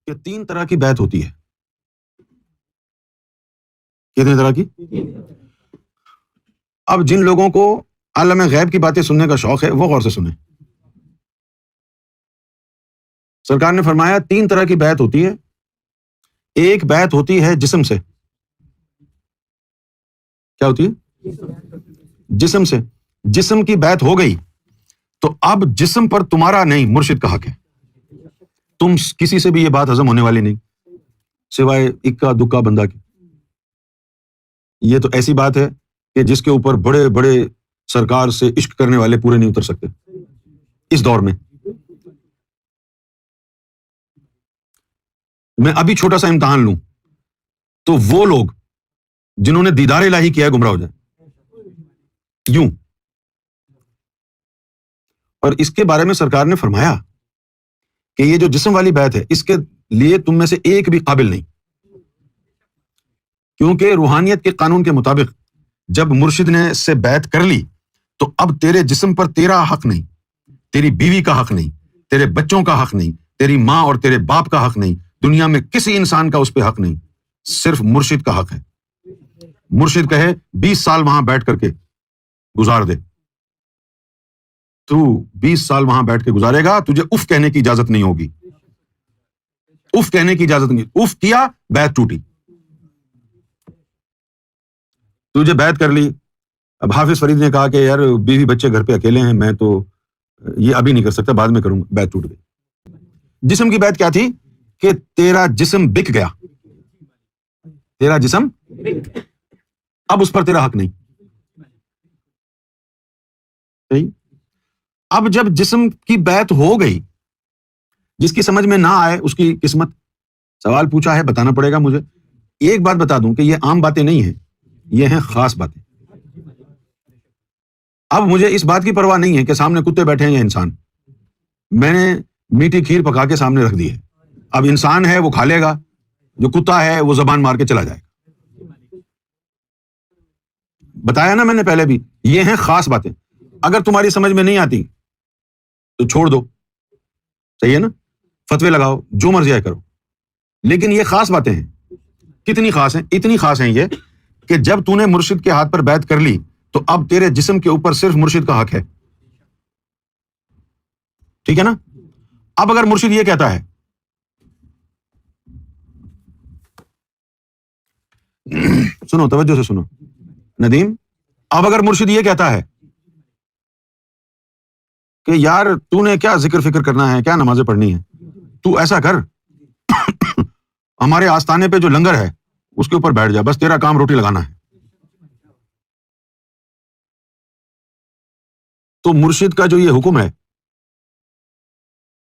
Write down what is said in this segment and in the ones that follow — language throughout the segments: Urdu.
کہ 3 طرح کی بیعت ہوتی ہے. کتنے طرح کی؟ اب جن لوگوں کو عالم غیب کی باتیں سننے کا شوق ہے وہ غور سے سنیں. سرکار نے فرمایا 3 طرح کی بیعت ہوتی ہے. ایک بیعت ہوتی ہے جسم سے. کیا ہوتی ہے؟ جسم سے. جسم کی بیعت ہو گئی تو اب جسم پر تمہارا نہیں، مرشد کا حق ہے. تم کسی سے بھی یہ بات ہضم ہونے والی نہیں سوائے اکا دکا بندہ کی. یہ تو ایسی بات ہے کہ جس کے اوپر بڑے بڑے سرکار سے عشق کرنے والے پورے نہیں اتر سکتے اس دور میں. میں ابھی چھوٹا سا امتحان لوں تو وہ لوگ جنہوں نے دیدار الہی کیا ہے گمراہ ہو جائیں یوں. اور اس کے بارے میں سرکار نے فرمایا کہ یہ جو جسم والی بیعت ہے اس کے لیے تم میں سے ایک بھی قابل نہیں، کیونکہ روحانیت کے قانون کے مطابق جب مرشد نے اس سے بیعت کر لی تو اب تیرے جسم پر تیرا حق نہیں، تیری بیوی کا حق نہیں، تیرے بچوں کا حق نہیں، تیری ماں اور تیرے باپ کا حق نہیں، دنیا میں کسی انسان کا اس پہ حق نہیں، صرف مرشد کا حق ہے. مرشد کہے 20 سال وہاں بیٹھ کر کے گزار دے، تو 20 سال وہاں بیٹھ کے گزارے گا، تجھے اف کہنے کی اجازت نہیں ہوگی. اف کہنے کی اجازت نہیں، اف کیا بیعت ٹوٹی. تجھے بیعت کر لی. اب حافظ فرید نے کہا کہ یار بیوی بچے گھر پہ اکیلے ہیں، میں تو یہ ابھی نہیں کر سکتا، بعد میں کروں گا. بیعت ٹوٹ گئی. جسم کی بیعت کیا تھی کہ تیرا جسم بک گیا، تیرا جسم اب اس پر تیرا حق نہیں. صحیح. اب جب جسم کی بیعت ہو گئی، جس کی سمجھ میں نہ آئے اس کی قسمت. سوال پوچھا ہے، بتانا پڑے گا مجھے. ایک بات بتا دوں کہ یہ عام باتیں نہیں ہیں، یہ ہیں خاص باتیں. اب مجھے اس بات کی پرواہ نہیں ہے کہ سامنے کتے بیٹھے ہیں یا انسان. میں نے میٹھی کھیر پکا کے سامنے رکھ دی ہے. اب انسان ہے وہ کھا لے گا، جو کتا ہے وہ زبان مار کے چلا جائے گا. بتایا نا میں نے پہلے بھی، یہ ہیں خاص باتیں. اگر تمہاری سمجھ میں نہیں آتی تو چھوڑ دو. صحیح ہے نا؟ فتوے لگاؤ، جو مرضی آئے کرو. لیکن یہ خاص باتیں ہیں. کتنی خاص ہیں؟ اتنی خاص ہیں یہ کہ جب تو نے مرشد کے ہاتھ پر بیعت کر لی تو اب تیرے جسم کے اوپر صرف مرشد کا حق ہے. ٹھیک ہے نا؟ اب اگر مرشد یہ کہتا ہے سنو، توجہ سے سنو ندیم. اب اگر مرشد یہ کہتا ہے کہ یار تو نے کیا ذکر فکر کرنا ہے، کیا نمازیں پڑھنی ہے، تو ایسا کر ہمارے آستانے پہ جو لنگر ہے اس کے اوپر بیٹھ جا، بس تیرا کام روٹی لگانا ہے. تو مرشد کا جو یہ حکم ہے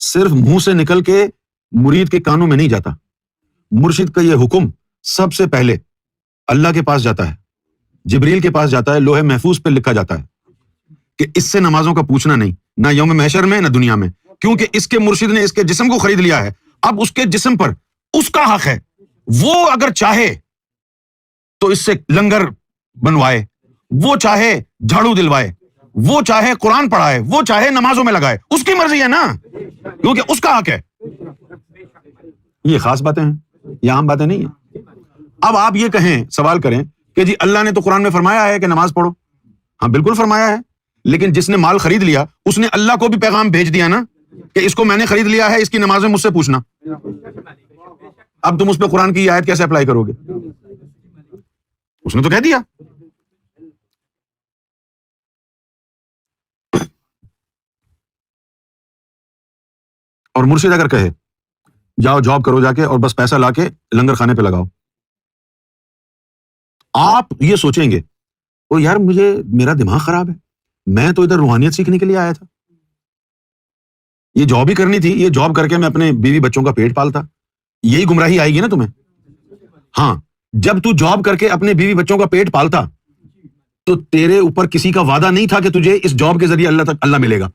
صرف منہ سے نکل کے مرید کے کانوں میں نہیں جاتا. مرشد کا یہ حکم سب سے پہلے اللہ کے پاس جاتا ہے، جبریل کے پاس جاتا ہے، لوح محفوظ پہ لکھا جاتا ہے کہ اس سے نمازوں کا پوچھنا نہیں، نہ یوم محشر میں نہ دنیا میں، کیونکہ اس کے مرشد نے اس کے جسم کو خرید لیا ہے. اب اس کے جسم پر اس کا حق ہے. وہ اگر چاہے تو اس سے لنگر بنوائے، وہ چاہے جھاڑو دلوائے، وہ چاہے قرآن پڑھائے، وہ چاہے نمازوں میں لگائے، اس کی مرضی ہے نا، کیونکہ اس کا حق ہے. یہ خاص باتیں ہیں، یہ عام باتیں نہیں ہیں. اب آپ یہ کہیں، سوال کریں کہ جی اللہ نے تو قرآن میں فرمایا ہے کہ نماز پڑھو. ہاں بالکل فرمایا ہے، لیکن جس نے مال خرید لیا اس نے اللہ کو بھی پیغام بھیج دیا نا کہ اس کو میں نے خرید لیا ہے، اس کی نمازیں مجھ سے پوچھنا. اب تم اس پہ قرآن کی آیت کیسے اپلائی کرو گے؟ اس نے تو کہہ دیا. اور مرشد اگر کہے جاؤ جاب کرو جا کے اور بس پیسہ لا کے لنگر خانے پہ لگاؤ، آپ یہ سوچیں گے او یار میرا دماغ خراب ہے، میں تو ادھر روحانیت سیکھنے کے لیے آیا تھا، یہ جاب ہی کرنی تھی، یہ جاب کر کے میں اپنے بیوی بچوں کا پیٹ پالتا. یہی گمراہی آئے گی نا تمہیں. ہاں، جب تو جاب کر کے اپنے بیوی بچوں کا پیٹ پالتا تو تیرے اوپر کسی کا وعدہ نہیں تھا کہ تجھے اس جاب کے ذریعے اللہ ملے گا.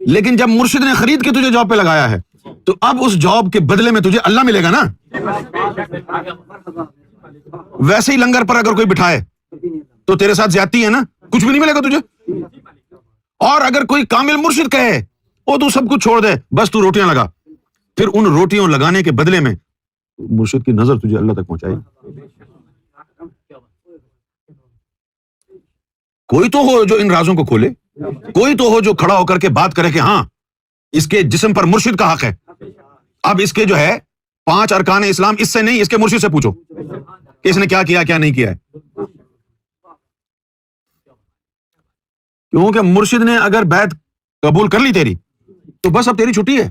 لیکن جب مرشد نے خرید کے تجھے جاب پہ لگایا ہے تو اب اس جاب کے بدلے میں تجھے اللہ ملے گا نا. ویسے ہی لنگر پر اگر کوئی بٹھائے تو تیرے ساتھ زیادتی ہے نا، کچھ بھی نہیں ملے گا تجھے. اور اگر کوئی کامل مرشد کہے او تو سب کچھ چھوڑ دے، بس تو روٹیاں لگا، پھر ان روٹیوں لگانے کے بدلے میں مرشد کی نظر تجھے اللہ تک پہنچائے گی۔ کوئی تو ہو جو ان رازوں کو کھولے، کوئی تو ہو جو کھڑا ہو کر کے بات کرے کہ ہاں اس کے جسم پر مرشد کا حق ہے، اب اس کے جو ہے 5 ارکان اسلام اس سے نہیں، اس کے مرشد سے پوچھو کہ اس نے کیا کیا کیا نہیں کیا ہے۔ کیونکہ مرشد نے اگر بیعت قبول کر لی تیری تو بس اب تیری چھٹی ہے،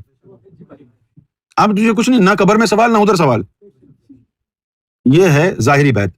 اب تجھے کچھ نہیں، نہ قبر میں سوال نہ ادھر سوال۔ یہ ہے ظاہری بیعت۔